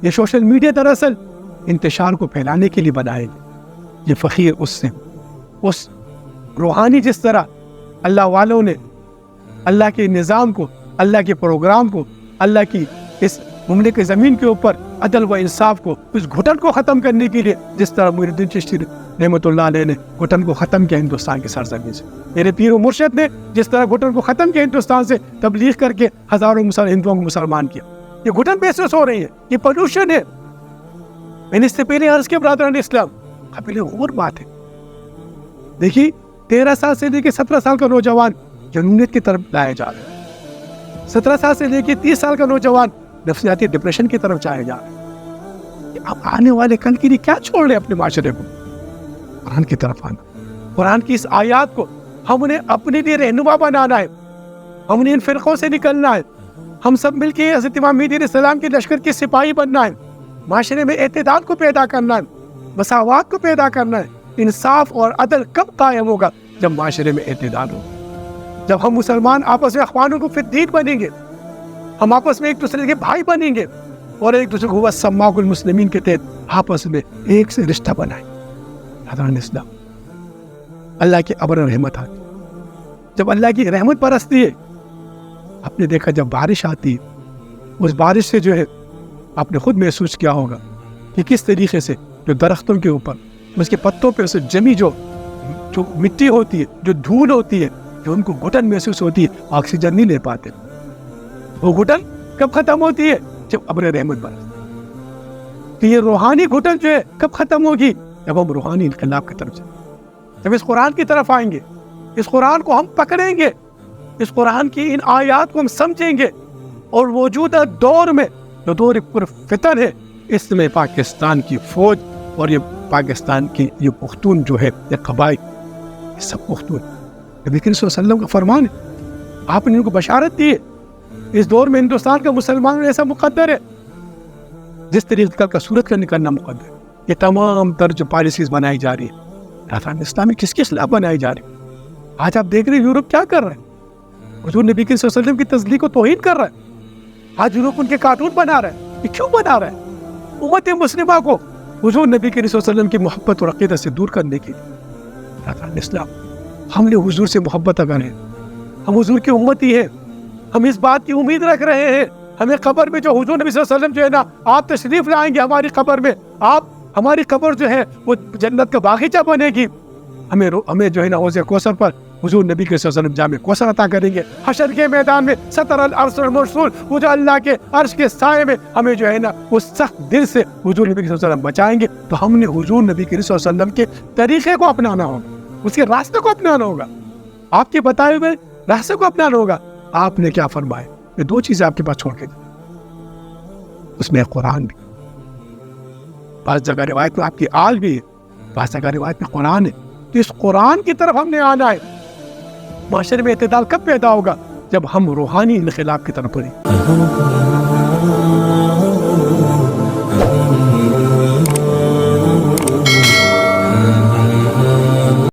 یہ social media دراصل انتشار کو پھیلانے کے لیے بنائے گئے. یہ فقیر اس روحانی جس طرح اللہ والوں نے اللہ کے نظام کو، اللہ کے پروگرام کو، اللہ کی اس مملکت زمین کے اوپر عدل و انصاف کو، اس گھٹن کو ختم کرنے کے لیے جس طرح محی الدین چشتی رحمۃ اللہ علیہ نے گھٹن کو ختم کیا ہندوستان کی سرزمین سے، میرے پیر و مرشد نے جس طرح گھٹن کو ختم کیا ہندوستان سے، تبلیغ کر کے ہزاروں ہندوؤں کو مسلمان کیا. یہ گھٹن محسوس ہو رہی ہے، یہ پولوشن ہے. میں نے اس سے پہلے عرض کیا برادران اسلام، قابل غور بات ہے. دیکھیے 13 سال سے لے کے 17 سال کا نوجوان جنونیت کی طرف لایا جا رہا ہے. 17 سال سے لے کے 30 سال کا نوجوان نفسیاتی ڈپریشن کی طرف جایا جا رہا ہے. اب آنے والے کل کے لیے کیا چھوڑ رہے اپنے معاشرے کو؟ قرآن کی طرف آنا، قرآن کی اس آیات کو ہم انہیں اپنے لیے رہنما بنانا ہے. ہم نے ان فرقوں سے نکلنا ہے. ہم سب مل کے حضرت امام مہدی علیہ السلام کے لشکر کے سپاہی بننا ہے. معاشرے میں اعتدال کو پیدا کرنا ہے، مساوات کو پیدا کرنا ہے. انصاف اور عدل کب قائم ہوگا؟ جب معاشرے میں اعتدال ہوگا، جب ہم مسلمان آپس میں اخوانوں کو فدین بنیں گے، ہم آپس میں ایک دوسرے کے بھائی بنیں گے اور ایک دوسرے کو سماق المسلمین کے تحت آپس میں ایک سے رشتہ بنائیں. حضران اسلام، اللہ کی ابر رحمت آتی. جب اللہ کی رحمت برستی ہے، آپ نے دیکھا جب بارش آتی ہے، اس بارش سے جو ہے آپ نے خود محسوس کیا ہوگا کہ کس طریقے سے جو درختوں کے اوپر اس کے پتوں پہ اسے جمی جو مٹی ہوتی ہے، جو دھول ہوتی ہے، جو ان کو گھٹن محسوس ہوتی ہے، آکسیجن نہیں لے پاتے. وہ گھٹن کب ختم ہوتی ہے؟ جب ابر رحمت برستی ہے. تو یہ روحانی گھٹن جو ہے کب ختم ہوگی؟ جب ہم روحانی انقلاب کی طرف جائیں، جب اس قرآن کی طرف آئیں گے، اس قرآن کو ہم پکڑیں گے، اس قرآن کی ان آیات کو ہم سمجھیں گے. اور موجودہ دور میں جو دور پر فتن ہے، اس میں پاکستان کی فوج اور یہ پاکستان کی یہ پختون جو ہے، یہ قبائل، یہ سب پختون. نبی کریم صلی اللہ علیہ وسلم کا فرمان ہے، آپ نے ان کو بشارت دی ہے. اس دور میں ہندوستان کا مسلمان ایسا مقدر ہے جس طریقے کا سورت کا نکلنا مقدر ہے. یہ تمام تر جو پالیسیز بنائی جا رہی ہے راجان اسلامی کس کے خلاف بنائی جا رہی ہے؟ آج آپ دیکھ رہے ہیں یورپ کیا کر رہے ہیں، حضور نبی کریم صلی اللہ علیہ وسلم کی تذلیق و توہین کر رہا ہے. آج یورپ ان کے کارٹون بنا رہا ہے. یہ کیوں بنا رہا ہے؟ امت مسلمہ کو حضور نبی کریم صلی اللہ علیہ وسلم کی محبت اور عقیدت سے دور کرنے کے لیے. راجان اسلام، ہم نے حضور سے محبت اگر ہے، ہم حضور کی امتی ہیں، ہم اس بات کی امید رکھ رہے ہیں ہمیں قبر میں جو حضور نبی صلی اللہ علیہ وسلم جو ہے نا، آپ تشریف لائیں گے ہماری قبر میں، آپ ہماری قبر جو ہے وہ جنت کا باغیچہ بنے گی. ہمیں جو ہے نا حوض کوثر پر حضور نبی کے صلی اللہ علیہ وسلم جامع کوثر عطا کریں گے. حشر کے میدان میں سطر العرش المرسول، وہ جو اللہ کے عرش کے سائے میں ہمیں جو ہے نا وہ سخت دل سے حضور نبی کے صلی اللہ علیہ وسلم بچائیں گے. تو ہم نے حضور نبی کے صلی اللہ علیہ وسلم کے طریقے کو اپنانا ہوگا، اس کے راستے کو اپنانا ہوگا، آپ کے بتائے ہوئے راستے کو اپنانا ہوگا. آپ نے کیا فرمایا؟ یہ 2 چیزیں آپ کے پاس چھوڑ کے دی، اس میں قرآن بھی، بعض جگہ روایت میں آپ کی آل بھی ہے، بعض جگہ روایت میں قرآن ہے. تو اس قرآن کی طرف ہم نے آنا ہے. معاشرے میں اعتدال کب پیدا ہوگا؟ جب ہم روحانی انقلاب کی طرف بڑھیں.